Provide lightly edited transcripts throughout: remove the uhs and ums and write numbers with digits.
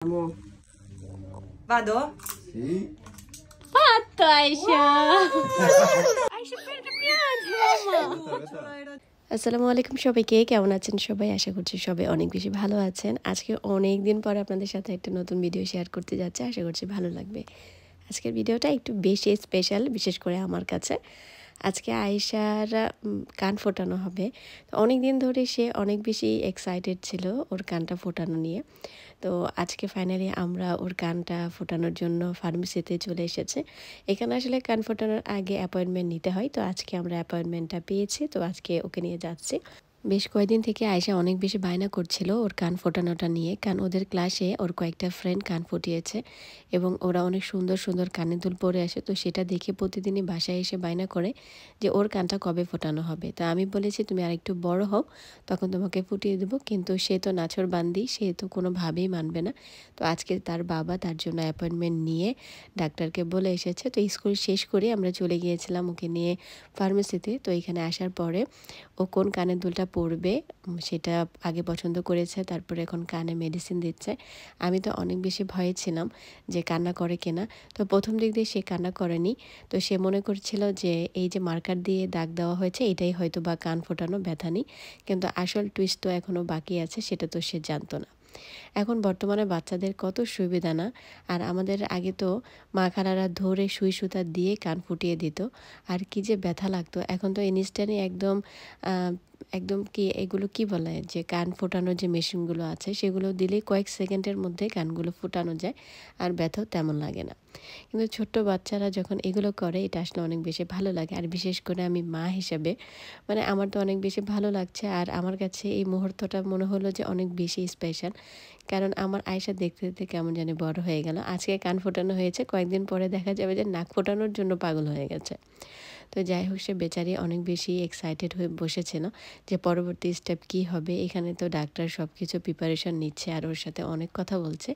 Vado? Sì. Fatto Aisha! Aisha perché piangi mamma? আসসালামু আলাইকুম সবাইকে, কেমন আছেন সবাই? আশা করছি সবাই অনেক বেশি ভালো আছেন। আজকে অনেক দিন পর আপনাদের সাথে একটা নতুন ভিডিও শেয়ার করতে যাচ্ছি, আশা করছি ভালো লাগবে। আজকের ভিডিওটা একটু বেশি স্পেশাল, বিশেষ করে আমার কাছে। আজকে আয়েশার কান ফোটানো হবে। তো অনেক দিন ধরে সে অনেক বেশি এক্সাইটেড ছিল ওর কানটা ফোটানো নিয়ে। তো আজকে ফাইনালি আমরা ওর কানটা ফোটানোর জন্য ফার্মেসিতে চলে এসেছে। এখানে আসলে কান ফোটানোর আগে অ্যাপয়েন্টমেন্ট নিতে হয়, তো আজকে আমরা অ্যাপয়েন্টমেন্টটা পেয়েছি, তো আজকে ওকে নিয়ে যাচ্ছি। বেশ কয়েকদিন থেকে আয়েশা অনেক বেশি বায়না করছিল ওর কান ফোটানোটা নিয়ে, কারণ ওদের ক্লাসে ওর কয়েকটা ফ্রেন্ড কান ফুটিয়েছে এবং ওরা অনেক সুন্দর সুন্দর কানের দুল পরে আসে। তো সেটা দেখে প্রতিদিনই বাসায় এসে বায়না করে যে ওর কানটা কবে ফোটানো হবে। তা আমি বলেছি তুমি আরেকটু বড় হও, তখন তোমাকে ফুটিয়ে দেবো, কিন্তু সে তো নাছোড়বান্দি, সে তো কোনোভাবেই মানবে না। তো আজকে তার বাবা তার জন্য অ্যাপয়েন্টমেন্ট নিয়ে ডাক্তারকে বলে এসেছে। তো স্কুল শেষ করে আমরা চলে গিয়েছিলাম ওকে নিয়ে ফার্মেসিতে। তো এখানে আসার পরে ও কোন কানের দুলটা পরবে সেটা আগে পছন্দ করেছে, তারপরে এখন কানে মেডিসিন দিচ্ছে। আমি তো অনেক বেশি ভয়ে ছিলাম যে কান্না করে কিনা। তো প্রথম দিক দিয়ে সে কান্না করেনি। তো সে মনে করছিল যে এই যে মার্কার দিয়ে দাগ দেওয়া হয়েছে এটাই হয়তো বা কান ফোটানো, ব্যথা নেই। কিন্তু আসল টুইস্ট তো এখনও বাকি আছে, সেটা তো সে জানতো না। এখন বর্তমানে বাচ্চাদের কত সুবিধা না। আর আমাদের আগে তো মা খালারা ধরে সুই সুতা দিয়ে কান ফুটিয়ে দিত, আর কি যে ব্যথা লাগতো। এখন তো ইনস্ট্যান্টই একদম একদম কি এগুলো কি বলে, যে কান ফোটানোর যে মেশিনগুলো আছে সেগুলো দিলেই কয়েক সেকেন্ডের মধ্যে কানগুলো ফোটানো যায়, আর ব্যথাও তেমন লাগে না। কিন্তু ছোট্ট বাচ্চারা যখন এগুলো করে এটা আসলে অনেক বেশি ভালো লাগে। আর বিশেষ করে আমি মা হিসেবে মানে আমার তো অনেক বেশি ভালো লাগছে। আর আমার কাছে এই মুহূর্তটা মনে হলো যে অনেক বেশি স্পেশাল, কারণ আমার আয়েশা দেখতে দেখতে কেমন জানি বড় হয়ে গেল। আজকে কান ফোটানো হয়েছে, কয়েকদিন পরে দেখা যাবে যে নাক ফোটানোর জন্য পাগল হয়ে গেছে। তো যাই হোক, সে বেচারি অনেক বেশি এক্সাইটেড হয়ে বসেছিল যে পরবর্তী স্টেপ কী হবে। এখানে তো ডাক্তার সব কিছু প্রিপারেশন নিচ্ছে আর ওর সাথে অনেক কথা বলছে,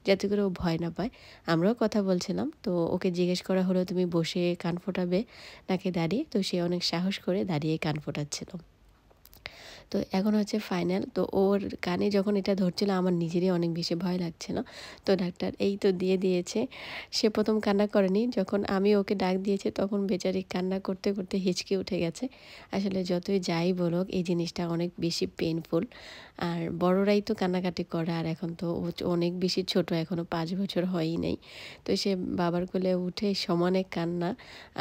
যাতে করে ও ভয় না পায়। আমরাও কথা বলছিলাম। তো ওকে জিজ্ঞেস করা হলো তুমি বসে কান ফোটাবে নাকি দাঁড়িয়ে, তো সে অনেক সাহস করে দাঁড়িয়ে কান ফোটাচ্ছিল। তো এখন হচ্ছে ফাইনাল। তো ওর কানে যখন এটা ধরছিল আমার নিজেরই অনেক বেশি ভয় লাগছিল। তো ডাক্তার এই তো দিয়ে দিয়েছে। সে প্রথম কান্না করেনি, যখন আমি ওকে ডাক দিয়েছি তখন বেচারি কান্না করতে করতে হিচকি উঠে গেছে। আসলে যতই যাই বলুক এই জিনিসটা অনেক বেশি পেইনফুল। আর বড়রাই তো কান্নাকাটি করে, আর এখন তো ও অনেক বেশি ছোট, এখনও 5 বছর হয়ই নাই। তো সে বাবার কোলে উঠে সমানে কান্না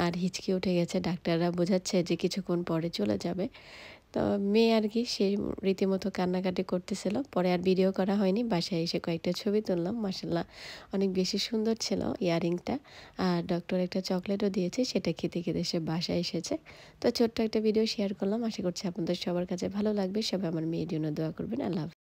আর হিচকি উঠে গেছে। ডাক্তাররা বোঝাচ্ছে যে কিছুক্ষণ পরে চলে যাবে। তো মেয়ে আর কি সে রীতিমতো কান্নাকাটি করতেছিল। পরে আর ভিডিও করা হয়নি, বাসায় এসে কয়েকটা ছবি তুললাম। মাশাআল্লাহ অনেক বেশি সুন্দর ছিল ইয়ারিংটা। আর ডক্টর একটা চকলেটও দিয়েছে, সেটা খেতে খেতে সে বাসায় এসেছে। তো ছোট্ট একটা ভিডিও শেয়ার করলাম, আশা করছি আপনাদের সবার কাছে ভালো লাগবে। সবাই আমার মেয়ের জন্য দোয়া করবেন। আল্লাহ হাফেজ।